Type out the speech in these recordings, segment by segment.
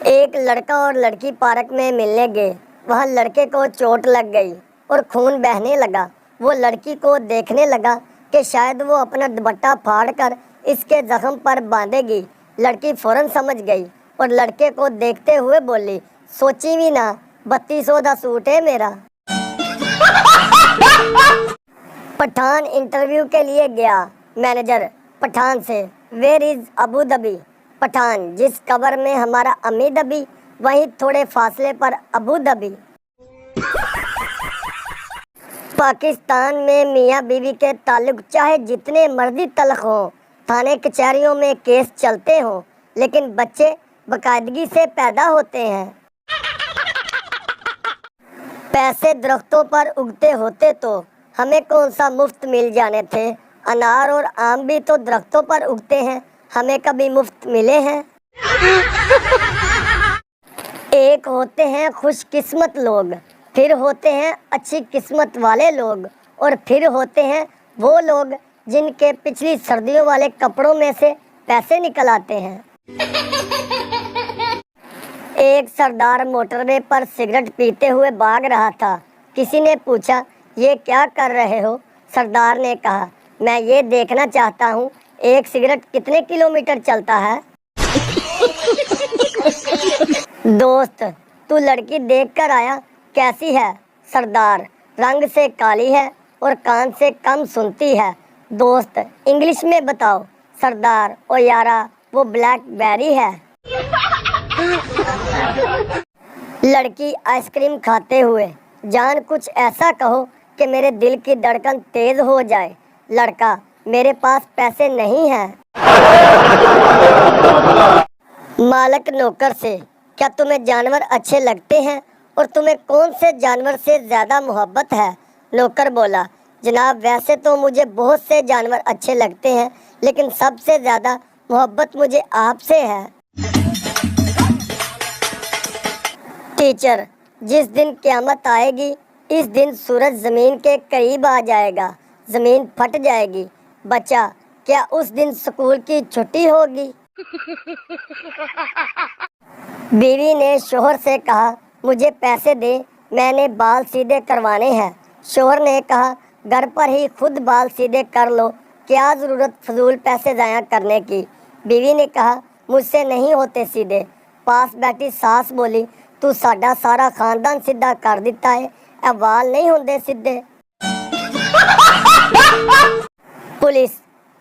ایک لڑکا اور لڑکی پارک میں ملنے گئے۔ وہاں لڑکے کو چوٹ لگ گئی اور خون بہنے لگا۔ وہ لڑکی کو دیکھنے لگا کہ شاید وہ اپنا دوپٹہ پھاڑ کر اس کے زخم پر باندھے گی۔ لڑکی فوراً سمجھ گئی اور لڑکے کو دیکھتے ہوئے بولی، سوچی بھی نہ، 3200 دا سوٹ ہے میرا۔ پٹھان انٹرویو کے لیے گیا۔ مینیجر پٹھان سے، ویئر از ابو دھابی؟ پٹھان، جس قبر میں ہمارا امی دبی وہیں تھوڑے فاصلے پر ابو دھابی۔ پاکستان میں میاں بیوی کے تعلق چاہے جتنے مرضی تلخ ہوں، تھانے کچہریوں میں کیس چلتے ہوں، لیکن بچے باقاعدگی سے پیدا ہوتے ہیں۔ پیسے درختوں پر اگتے ہوتے تو ہمیں کون سا مفت مل جانے تھے؟ انار اور آم بھی تو درختوں پر اگتے ہیں، ہمیں کبھی مفت ملے ہیں؟ ایک ہوتے ہیں خوش قسمت لوگ، پھر ہوتے ہیں اچھی قسمت والے لوگ، اور پھر ہوتے ہیں وہ لوگ جن کے پچھلی سردیوں والے کپڑوں میں سے پیسے نکل آتے ہیں۔ ایک سردار موٹر وے پر سگریٹ پیتے ہوئے بھاگ رہا تھا۔ کسی نے پوچھا، یہ کیا کر رہے ہو؟ سردار نے کہا، میں یہ دیکھنا چاہتا ہوں ایک سگریٹ کتنے کلومیٹر چلتا ہے۔ دوست، تو لڑکی دیکھ کر آیا، کیسی ہے؟ سردار، رنگ سے کالی ہے اور کان سے کم سنتی ہے۔ دوست، انگلش میں بتاؤ۔ سردار، او یارا، وہ بلیک بیری ہے۔ لڑکی آئس کریم کھاتے ہوئے، جان کچھ ایسا کہو کہ میرے دل کی دھڑکن تیز ہو جائے۔ لڑکا، میرے پاس پیسے نہیں ہیں۔ مالک نوکر سے، کیا تمہیں جانور اچھے لگتے ہیں اور تمہیں کون سے جانور سے زیادہ محبت ہے؟ نوکر بولا، جناب ویسے تو مجھے بہت سے جانور اچھے لگتے ہیں، لیکن سب سے زیادہ محبت مجھے آپ سے ہے۔ ٹیچر، جس دن قیامت آئے گی اس دن سورج زمین کے قریب آ جائے گا، زمین پھٹ جائے گی۔ بچہ، کیا اس دن اسکول کی چھٹی ہوگی؟ بیوی نے شوہر سے کہا، مجھے پیسے دے، میں نے بال سیدھے کروانے ہیں۔ شوہر نے کہا، گھر پر ہی خود بال سیدھے کر لو، کیا ضرورت فضول پیسے ضائع کرنے کی؟ بیوی نے کہا، مجھ سے نہیں ہوتے سیدھے۔ پاس بیٹھی ساس بولی، تو ساڈا سارا خاندان سیدھا کر دیتا ہے، اے وال نہیں ہوندے سیدھے۔ پولیس،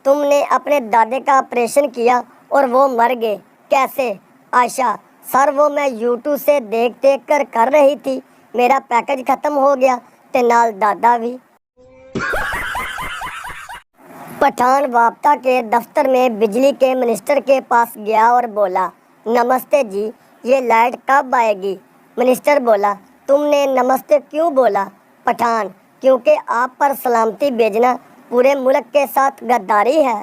تم نے اپنے دادے کا آپریشن کیا اور وہ مر گئے، کیسے؟ عائشہ، سر وہ میں یوٹیوب سے دیکھ کر رہی تھی، میرا پیکج ختم ہو گیا تے نال دادا بھی۔ پٹھان وابطہ کے دفتر میں بجلی کے منسٹر کے پاس گیا اور بولا، نمستے جی، یہ لائٹ کب آئے گی؟ منسٹر بولا، تم نے نمستے کیوں بولا؟ پٹھان، کیونکہ آپ پر سلامتی بھیجنا پورے ملک کے ساتھ غداری ہے۔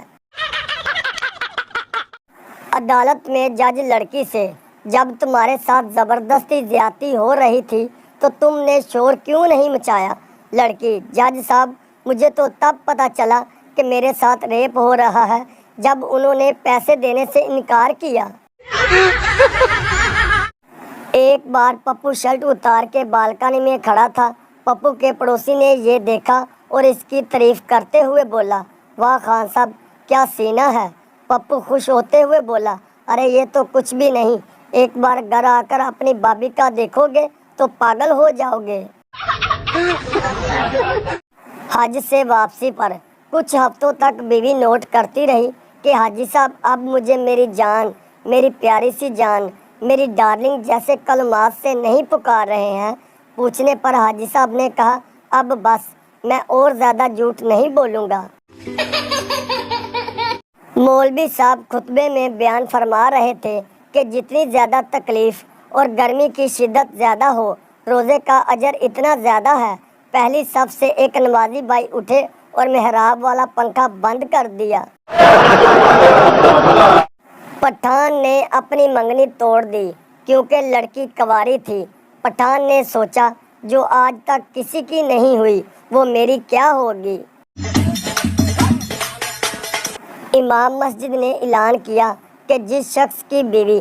عدالت میں جج لڑکی سے، جب تمہارے ساتھ زبردستی زیادتی ہو رہی تھی تو تم نے شور کیوں نہیں مچایا؟ لڑکی، جج صاحب، مجھے تو تب پتہ چلا کہ میرے ساتھ ریپ ہو رہا ہے جب انہوں نے پیسے دینے سے انکار کیا۔ ایک بار پپو شرٹ اتار کے بالکنی میں کھڑا تھا۔ پپو کے پڑوسی نے یہ دیکھا اور اس کی تعریف کرتے ہوئے بولا، واہ خان صاحب، کیا سینہ ہے۔ پپو خوش ہوتے ہوئے بولا، ارے یہ تو کچھ بھی نہیں، ایک بار گھر آ کر اپنی بابی کا دیکھو گے تو پاگل ہو جاؤ گے۔ حج سے واپسی پر کچھ ہفتوں تک بیوی نوٹ کرتی رہی کہ حاجی صاحب اب مجھے میری جان، میری پیاری سی جان، میری ڈارلنگ جیسے کلمات سے نہیں پکار رہے ہیں۔ پوچھنے پر حاجی صاحب نے کہا، اب بس، میں اور زیادہ جھوٹ نہیں بولوں گا۔ مولوی صاحب خطبے میں بیان فرما رہے تھے کہ جتنی زیادہ تکلیف اور گرمی کی شدت زیادہ ہو، روزے کا اجر اتنا زیادہ ہے۔ پہلی صف سے ایک نمازی بھائی اٹھے اور محراب والا پنکھا بند کر دیا۔ پٹھان نے اپنی منگنی توڑ دی کیونکہ لڑکی کنواری تھی۔ پٹھان نے سوچا، جو آج تک کسی کی نہیں ہوئی وہ میری کیا ہوگی۔ امام مسجد نے اعلان کیا کہ جس شخص کی بیوی